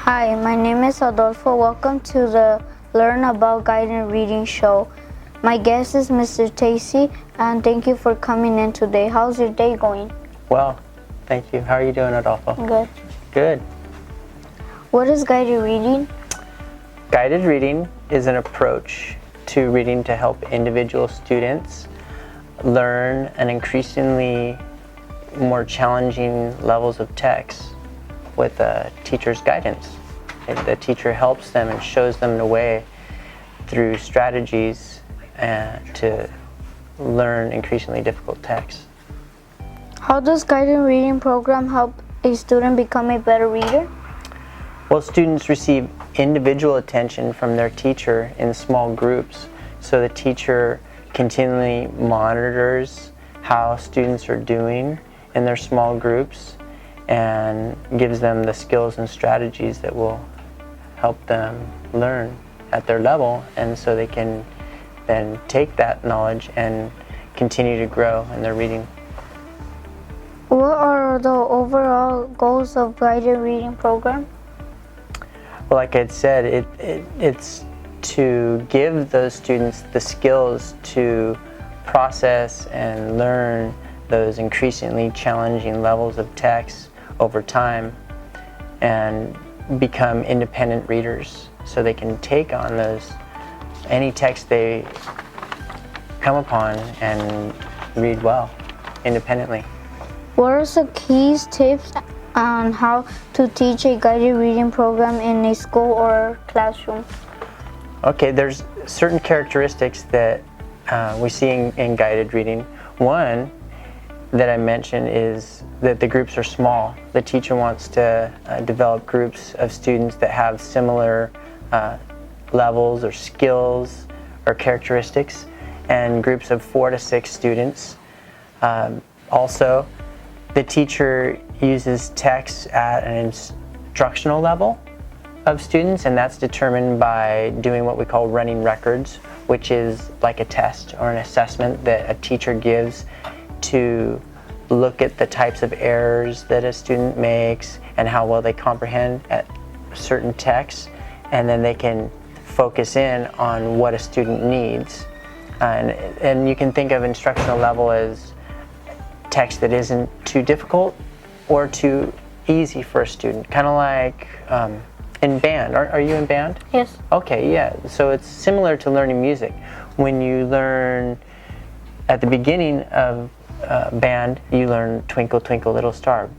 Hi, my name is Adolfo. Welcome to the Learn About Guided Reading show. My guest is Mr. Tacy, and thank you for coming in today. How's your day going? Well, thank you. How are you doing, Adolfo? Good. Good. What is guided reading? Guided reading is an approach to reading to help individual students learn an increasingly more challenging levels of text with a teacher's guidance. The teacher helps them and shows them the way through strategies to learn increasingly difficult texts. How does guided reading program help a student become a better reader? Well, students receive individual attention from their teacher in small groups, so the teacher continually monitors how students are doing in their small groups and gives them the skills and strategies that will help them learn at their level, and so they can then take that knowledge and continue to grow in their reading. What are the overall goals of guided reading program? Well, like I said, it's to give those students the skills to process and learn those increasingly challenging levels of text over time and become independent readers, so they can take on any text they come upon and read well independently. What are some keys, tips on how to teach a guided reading program in a school or classroom? Okay, there's certain characteristics that we see in guided reading. One that I mentioned is that the groups are small. The teacher wants to develop groups of students that have similar levels or skills or characteristics, and groups of 4 to 6 students. Also, the teacher uses text at an instructional level of students, and that's determined by doing what we call running records, which is like a test or an assessment that a teacher gives to look at the types of errors that a student makes and how well they comprehend at certain texts, and then they can focus in on what a student needs. And you can think of instructional level as text that isn't too difficult or too easy for a student, kind of like in band. Are you in band? Yes. Okay, yeah. So it's similar to learning music. When you learn at the beginning of band, you learn Twinkle Twinkle Little Star.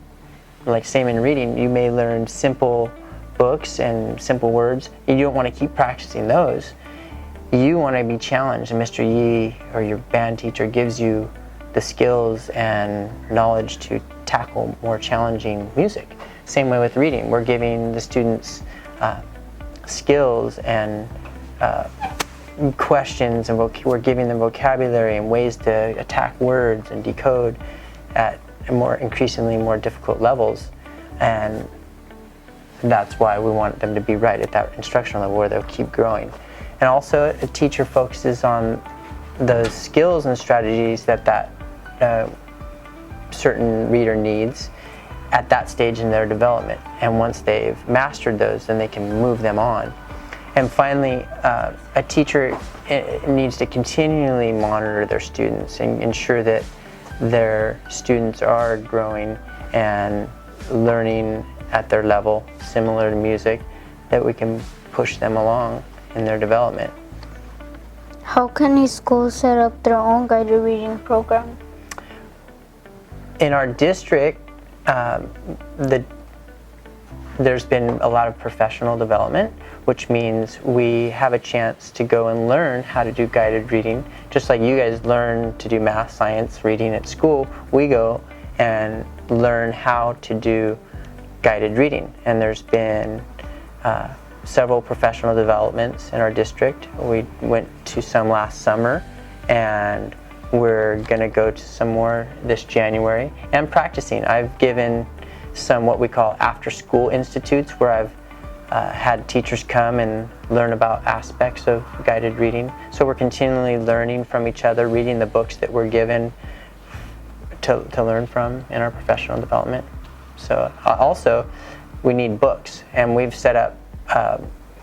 Like same in reading, you may learn simple books and simple words. You don't want to keep practicing those. You want to be challenged, and Mr. Yee or your band teacher gives you the skills and knowledge to tackle more challenging music. Same way with reading. We're giving the students skills and questions, and we're giving them vocabulary and ways to attack words and decode at increasingly more difficult levels. And that's why we want them to be right at that instructional level where they'll keep growing. And also, a teacher focuses on those skills and strategies that certain reader needs at that stage in their development. And once they've mastered those, then they can move them on. And finally, a teacher needs to continually monitor their students and ensure that their students are growing and learning at their level, similar to music, that we can push them along in their development. How can a school set up their own guided reading program? In our district, there's been a lot of professional development, which means we have a chance to go and learn how to do guided reading. Just like you guys learn to do math, science, reading at school, we go and learn how to do guided reading. And there's been several professional developments in our district. We went to some last summer, and we're going to go to some more this January. And practicing. I've given some what we call after-school institutes, where I've had teachers come and learn about aspects of guided reading. So we're continually learning from each other, reading the books that we're given to learn from in our professional development. So also, we need books, and we've set up,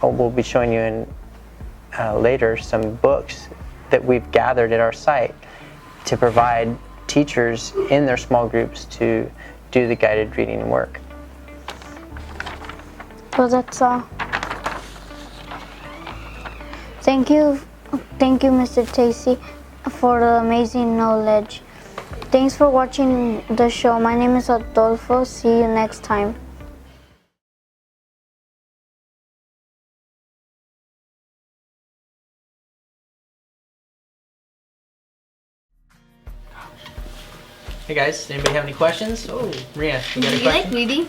we'll be showing you in later some books that we've gathered at our site to provide teachers in their small groups to do the guided reading work. So that's all. Thank you, Mr. Tacy, for the amazing knowledge. Thanks for watching the show. My name is Adolfo. See you next time. Hey guys, anybody have any questions? Oh, Maria, you got a question? Do you like reading?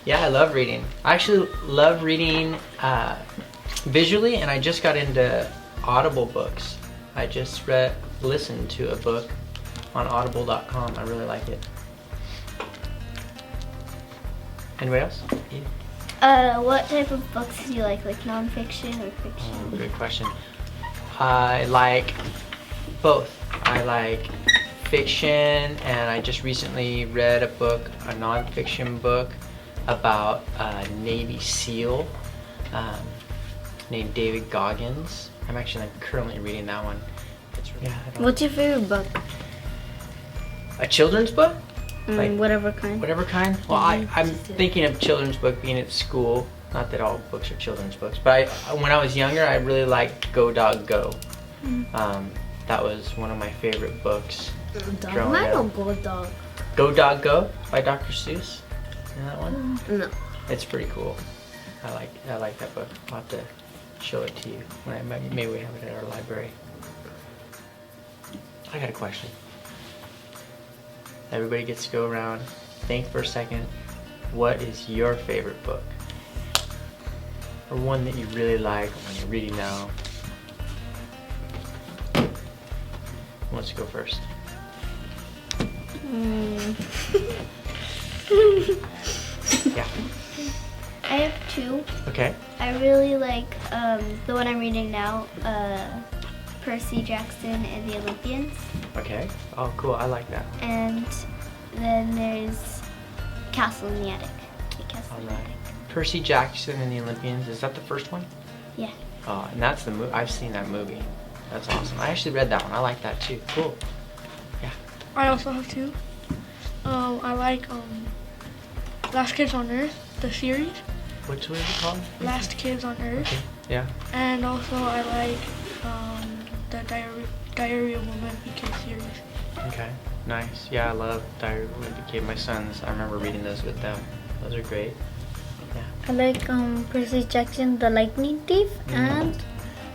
Yeah, I love reading. I actually love reading visually, and I just got into Audible books. I just listened to a book on audible.com. I really like it. Anybody else? What type of books do you like nonfiction or fiction? Oh, good question. I like both. I like fiction, and I just recently read a book, a nonfiction book about a Navy SEAL named David Goggins. I'm currently reading that one. What's your favorite book? A children's book? Whatever kind. Whatever kind? Well, I'm thinking of children's book being at school. Not that all books are children's books, but when I was younger, I really liked Go Dog Go. That was one of my favorite books. Dog Man or Go Dog? Go Dog Go by Dr. Seuss. You know that one? No. It's pretty cool. I like that book. I'll have to show it to you. Maybe we have it at our library. I got a question. Everybody gets to go around, think for a second. What is your favorite book? Or one that you really like when you're reading now? Who wants to go first? Yeah. I have two. Okay. I really like the one I'm reading now, Percy Jackson and the Olympians. Okay. Oh, cool. I like that. And then there's Castle in the Attic. All right. Percy Jackson and the Olympians. Is that the first one? Yeah. Oh, and that's the movie. I've seen that movie. That's awesome. I actually read that one. I like that too. Cool. Yeah. I also have two. I like Last Kids on Earth, the series. Which was it called? Last Kids on Earth. Okay. Yeah. And also I like the Diary of a Wimpy Kid series. Okay. Nice. Yeah, I love Diary of a Wimpy Kid. My sons, I remember reading those with them. Those are great. Yeah. I like Percy Jackson, the Lightning Thief, and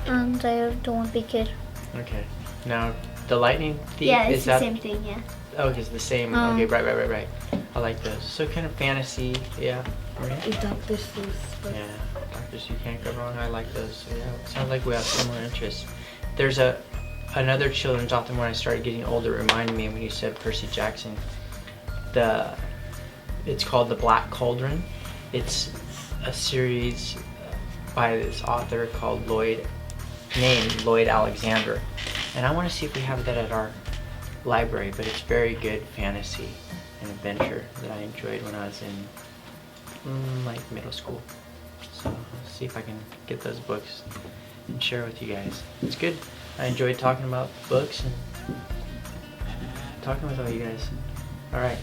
the Wimpy Kid. Okay. Now, the Lightning Thief, Yeah, it's is the that? same thing, yeah. Oh, it's the same. Okay, right. I like those. So kind of fantasy. Yeah. Right? Dr. Seuss. Yeah. Dr. Seuss, you can't go wrong. I like those. So yeah, it sounds like we have similar interests. There's another children's author when I started getting older. It reminded me when you said Percy Jackson. It's called The Black Cauldron. It's a series by this author called named Lloyd Alexander, and I want to see if we have that at our library. But it's very good fantasy and adventure that I enjoyed when I was in like middle school. So I'll see if I can get those books and share with you guys. It's good. I enjoyed talking about books and talking with all you guys. All right.